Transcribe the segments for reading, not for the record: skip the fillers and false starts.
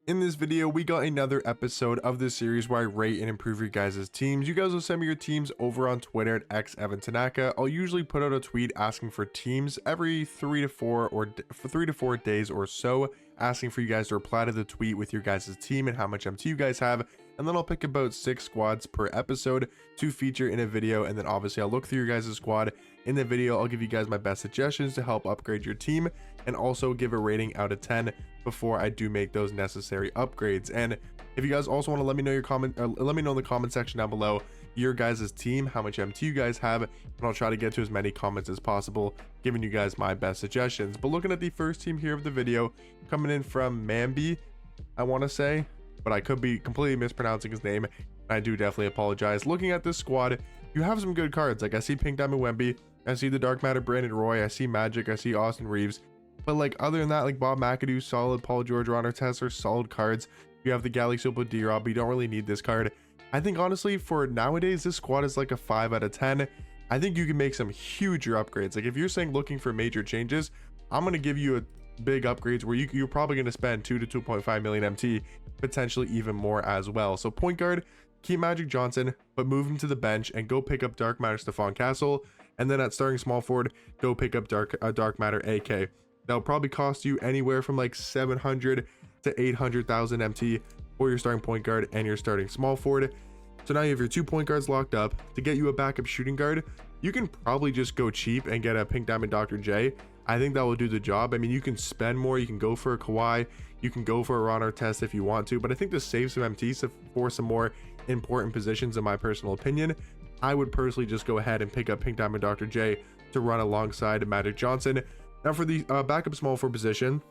In this video, we got another episode of the series where I rate and improve your guys' teams. You guys will send me your teams over on Twitter at xevantanaka. I'll usually put out a tweet asking for teams every 3 to 4 days or so, asking for you guys to reply to the tweet with your guys' team and how much MT you guys have. And then I'll pick about 6 squads per episode to feature in a video. And then obviously I'll look through your guys' squad. In the video, I'll give you guys my best suggestions to help upgrade your team and also give a rating out of 10 before I do make those necessary upgrades. And if you guys also want to let me know let me know in the comment section down below your guys' team, how much MT you guys have, and I'll try to get to as many comments as possible, giving you guys my best suggestions. But looking at the first team here of the video, coming in from Mambi, I want to say, but I could be completely mispronouncing his name. I do definitely apologize. Looking at this squad, you have some good cards. Like I see Pink Diamond Wemby, I see the Dark Matter Brandon Roy, I see Magic, I see Austin Reeves. But like other than that, like Bob McAdoo, solid. Paul George, Ron Artest are solid cards. You have the Galaxy Opal D-Rob, but you don't really need this card. I think honestly for nowadays, this squad is like a 5 out of 10. I think you can make some huge upgrades. Like if you're saying looking for major changes, I'm going to give you a big upgrades where you're probably going to spend 2 to 2.5 million MT, potentially even more as well. So point guard, keep Magic Johnson, but move him to the bench and go pick up Dark Matter Stephon Castle. And then at starting small forward, go pick up Dark Matter AK. That'll probably cost you anywhere from like 700 to 800,000 MT for your starting point guard and your starting small forward. So now you have your 2 point guards locked up. To get you a backup shooting guard, you can probably just go cheap and get a Pink Diamond Dr. J. I think that will do the job. I mean, you can spend more, you can go for a Kawhi, you can go for a Ron Artest if you want to, but I think to save some MT for some more important positions, in my personal opinion, I would personally just go ahead and pick up Pink Diamond Dr. J to run alongside Magic Johnson. Now for the backup small forward position,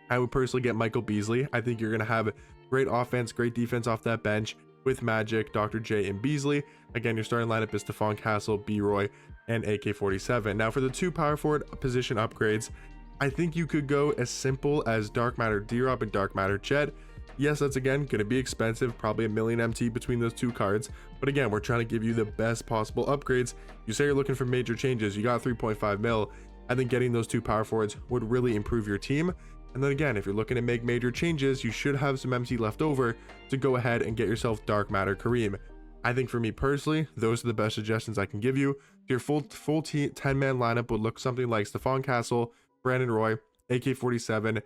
I would personally get Michael Beasley. I think you're going to have great offense, great defense off that bench with Magic, Dr. J, and Beasley. Again, your starting lineup is Stephon Castle, B-Roy, and AK-47. Now for the 2 power forward position upgrades, I think you could go as simple as Dark Matter D-Rob and Dark Matter Chet. Yes, that's again going to be expensive, probably a million MT between those 2 cards. But again, we're trying to give you the best possible upgrades. You say you're looking for major changes, you got 3.5 mil. I think getting those 2 power forwards would really improve your team. And then again, if you're looking to make major changes, you should have some MT left over to go ahead and get yourself Dark Matter Kareem. I think for me personally, those are the best suggestions I can give you. Your full 10-man lineup would look something like Stephon Castle, Brandon Roy, AK-47,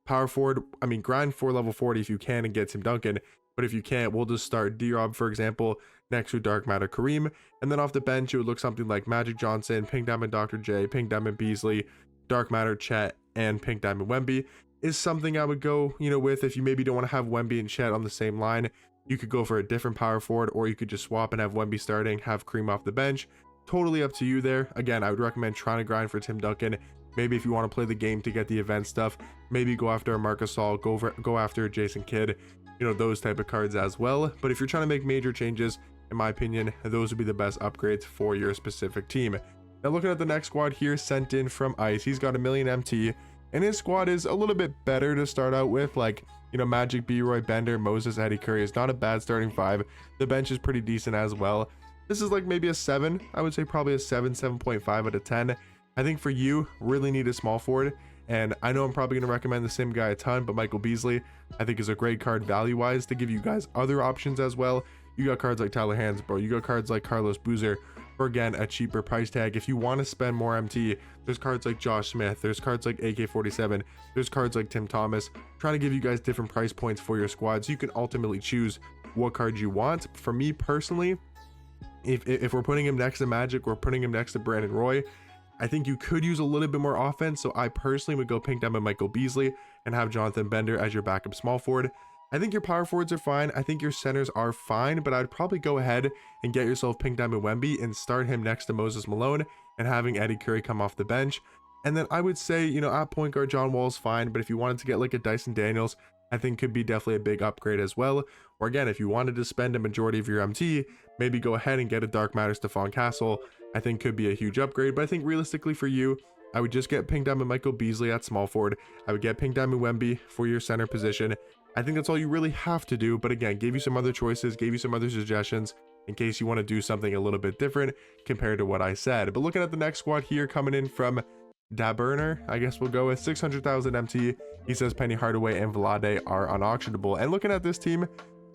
power forward. I mean, grind for level 40 if you can and get Tim Duncan. But if you can't, we'll just start D-Rob, for example, next to Dark Matter Kareem. And then off the bench, it would look something like Magic Johnson, Pink Diamond Dr. J, Pink Diamond Beasley, Dark Matter Chet, and Pink Diamond Wemby is something I would go, with. If you maybe don't want to have Wemby and Chet on the same line, you could go for a different power forward, or you could just swap and have Wemby starting, have Kareem off the bench. Totally up to you there. Again, I would recommend trying to grind for Tim Duncan. Maybe if you want to play the game to get the event stuff, maybe go after a Marc Gasol, go after a Jason Kidd, those type of cards as well. But if you're trying to make major changes, in my opinion, those would be the best upgrades for your specific team. Now looking at the next squad here, sent in from Ice, he's got a million MT, and his squad is a little bit better to start out with. Like, Magic, B-Roy, Bender, Moses, Eddie Curry is not a bad starting 5. The bench is pretty decent as well. This is like maybe a 7. I would say probably a 7.5 out of 10. I think for you, really need a small forward. And I know I'm probably going to recommend the same guy a ton, but Michael Beasley, I think, is a great card value-wise to give you guys other options as well. You got cards like Tyler Hansbrough, you got cards like Carlos Boozer, for again, a cheaper price tag. If you want to spend more MT, there's cards like Josh Smith, there's cards like AK-47, there's cards like Tim Thomas, trying to give you guys different price points for your squad so you can ultimately choose what card you want. For me personally, if we're putting him next to Magic, we're putting him next to Brandon Roy, I think you could use a little bit more offense, so I personally would go Pink Diamond Michael Beasley and have Jonathan Bender as your backup small forward. I think your power forwards are fine. I think your centers are fine, but I'd probably go ahead and get yourself Pink Diamond Wemby and start him next to Moses Malone and having Eddie Curry come off the bench. And then I would say, at point guard, John Wall's fine, but if you wanted to get like a Dyson Daniels, I think could be definitely a big upgrade as well. Or again, if you wanted to spend a majority of your MT, maybe go ahead and get a Dark Matter Stephon Castle. I think could be a huge upgrade, but I think realistically for you, I would just get Pink Diamond Michael Beasley at small forward. I would get Pink Diamond Wemby for your center position. I think that's all you really have to do, but again, gave you some other choices, gave you some other suggestions in case you want to do something a little bit different compared to what I said. But looking at the next squad here, coming in from Daburner, I guess we'll go with 600,000 MT. He says Penny Hardaway and Vlade are unauctionable. And looking at this team,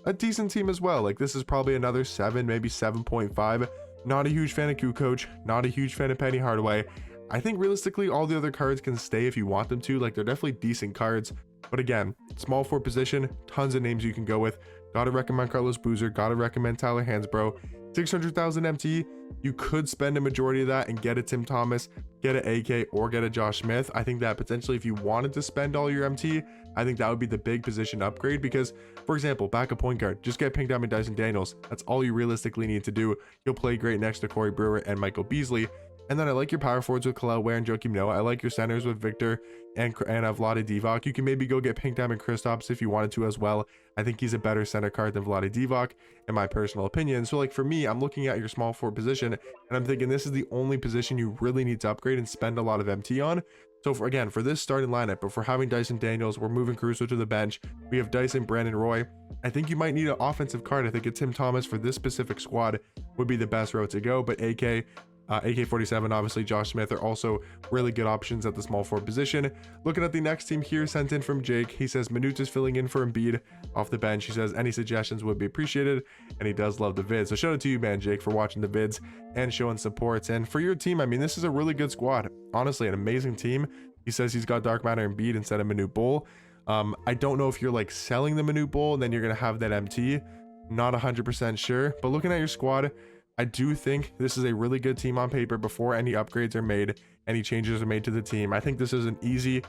a decent team as well. Like, this is probably another 7, maybe 7.5. Not a huge fan of Kukoc, not a huge fan of Penny Hardaway. I think realistically all the other cards can stay if you want them to. Like, they're definitely decent cards, but again, small forward position, tons of names you can go with. Gotta recommend Carlos Boozer, gotta recommend Tyler Hansbrough. 600,000 MT, you could spend a majority of that and get a Tim Thomas, get an AK, or get a Josh Smith. I think that potentially if you wanted to spend all your MT, I think that would be the big position upgrade because, for example, backup point guard, just get Pink Diamond Dyson Daniels. That's all you realistically need to do. You'll play great next to Corey Brewer and Michael Beasley. And then I like your power forwards with Kalel Ware and Joakim Noah. I like your centers with Victor and Vlade Divac. You can maybe go get Pink Diamond Kristaps if you wanted to as well. I think he's a better center card than Vlade Divac, in my personal opinion. So like for me, I'm looking at your small forward position and I'm thinking this is the only position you really need to upgrade and spend a lot of MT on. So for this starting lineup, if we're having Dyson Daniels, we're moving Caruso to the bench, we have Dyson, Brandon Roy. I think you might need an offensive card. I think a Tim Thomas for this specific squad would be the best route to go, but AK-47, obviously Josh Smith are also really good options at the small forward position. Looking at the next team here, sent in from Jake. He says Manute is filling in for Embiid off the bench. He says any suggestions would be appreciated, and he does love the vids. So shout out to you, man, Jake, for watching the vids and showing support. And for your team, I mean, this is a really good squad. Honestly, an amazing team. He says he's got Dark Matter Embiid instead of Manute Bol. I don't know if you're like selling the Manute Bol and then you're gonna have that MT. Not 100% sure, but looking at your squad, I do think this is a really good team on paper before any upgrades are made, any changes are made to the team. I think this is an easy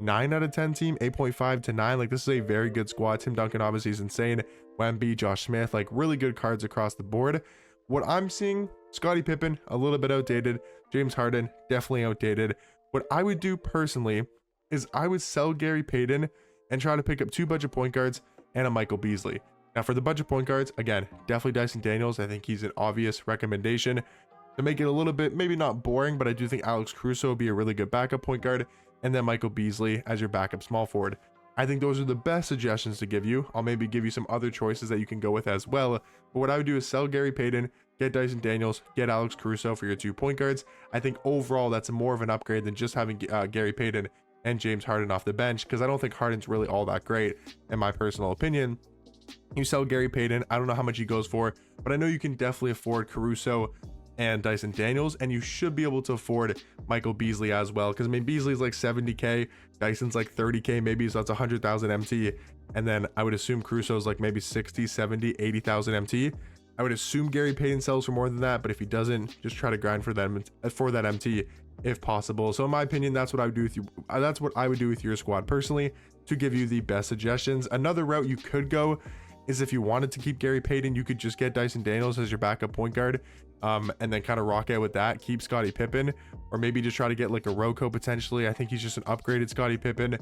9 out of 10 team, 8.5 to 9. Like, this is a very good squad. Tim Duncan obviously is insane. Wemby, Josh Smith, like really good cards across the board. What I'm seeing, Scottie Pippen, a little bit outdated. James Harden, definitely outdated. What I would do personally is I would sell Gary Payton and try to pick up 2 budget point guards and a Michael Beasley. Now for the budget point guards, again, definitely Dyson Daniels. I think he's an obvious recommendation. To make it a little bit, maybe not boring, but I do think Alex Caruso would be a really good backup point guard, and then Michael Beasley as your backup small forward. I think those are the best suggestions to give you. I'll maybe give you some other choices that you can go with as well. But what I would do is sell Gary Payton, get Dyson Daniels, get Alex Caruso for your 2 point guards. I think overall that's more of an upgrade than just having Gary Payton and James Harden off the bench, because I don't think Harden's really all that great in my personal opinion. You sell Gary Payton, I don't know how much he goes for, but I know you can definitely afford Caruso and Dyson Daniels, and you should be able to afford Michael Beasley as well, because I mean Beasley's like 70k, Dyson's like 30k maybe, so that's 100,000 MT, and then I would assume Caruso's like maybe 60, 70, 80,000 MT. I would assume Gary Payton sells for more than that, but if he doesn't, just try to grind for them for that MT if possible. So in my opinion, that's what I would do with you. That's what I would do with your squad personally to give you the best suggestions. Another route you could go is if you wanted to keep Gary Payton, you could just get Dyson Daniels as your backup point guard, and then kind of rock out with that, keep Scottie Pippen, or maybe just try to get like a Rocco potentially. I think he's just an upgraded Scottie Pippen.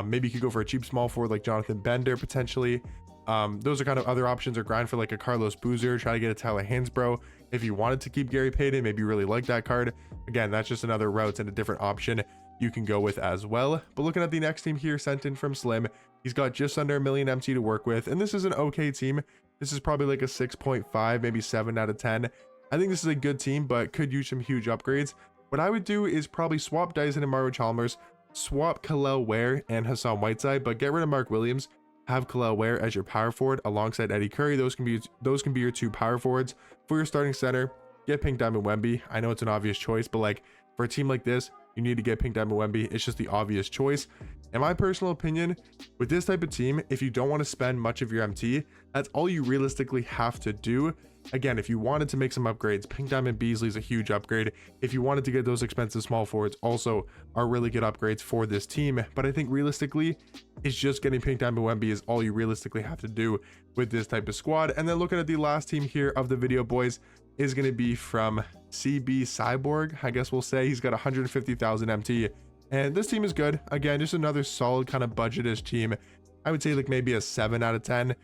Maybe you could go for a cheap small forward like Jonathan Bender potentially. Those are kind of other options, or grind for like a Carlos Boozer, try to get a Tyler Hansbrough. If you wanted to keep Gary Payton, maybe you really like that card. Again, that's just another route and a different option you can go with as well. But looking at the next team here, sent in from Slim, he's got just under 1 million MT to work with, and this is an okay team. This is probably like a 6.5, maybe 7 out of 10. I think this is a good team, but could use some huge upgrades. What I would do is probably swap Dyson and Mario Chalmers, swap Kalel Ware and Hassan Whiteside, but get rid of Mark Williams. Have Kalel Ware as your power forward alongside Eddie Curry. Those can be your 2 power forwards. For your starting center, get Pink Diamond Wemby. I know it's an obvious choice, but like for a team like this, you need to get Pink Diamond Wemby. It's just the obvious choice. In my personal opinion, with this type of team, if you don't want to spend much of your MT, that's all you realistically have to do. Again, if you wanted to make some upgrades, Pink Diamond Beasley is a huge upgrade. If you wanted to get those expensive small forwards, also are really good upgrades for this team. But I think realistically, it's just getting Pink Diamond Wemby is all you realistically have to do with this type of squad. And then looking at the last team here of the video, boys, is going to be from CB Cyborg. I guess we'll say he's got 150,000 MT. And this team is good. Again, just another solid kind of budget-ish team. I would say like maybe a 7 out of 10.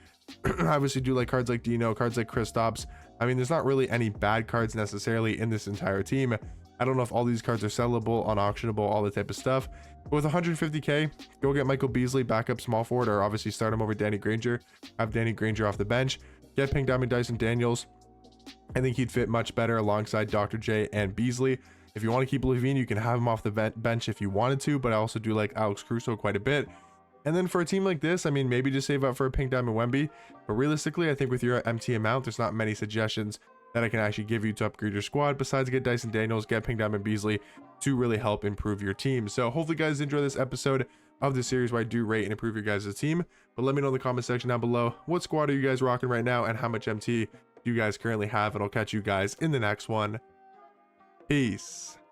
I obviously do like cards like Dino, cards like Kristaps. I mean, there's not really any bad cards necessarily in this entire team. I don't know if all these cards are sellable, unauctionable, all that type of stuff. But with 150k, go get Michael Beasley, backup small forward, or obviously start him over Danny Granger. Have Danny Granger off the bench. Get Pink Diamond Dyson Daniels. I think he'd fit much better alongside Dr. J and Beasley. If you want to keep Levine, you can have him off the bench if you wanted to, but I also do like Alex Crusoe quite a bit. And then for a team like this, I mean, maybe just save up for a Pink Diamond Wemby. But realistically, I think with your MT amount, there's not many suggestions that I can actually give you to upgrade your squad besides get Dyson Daniels, get Pink Diamond Beasley to really help improve your team. So hopefully you guys enjoy this episode of the series where I do rate and improve your guys' team. But let me know in the comment section down below, what squad are you guys rocking right now and how much MT do you guys currently have? And I'll catch you guys in the next one. Peace.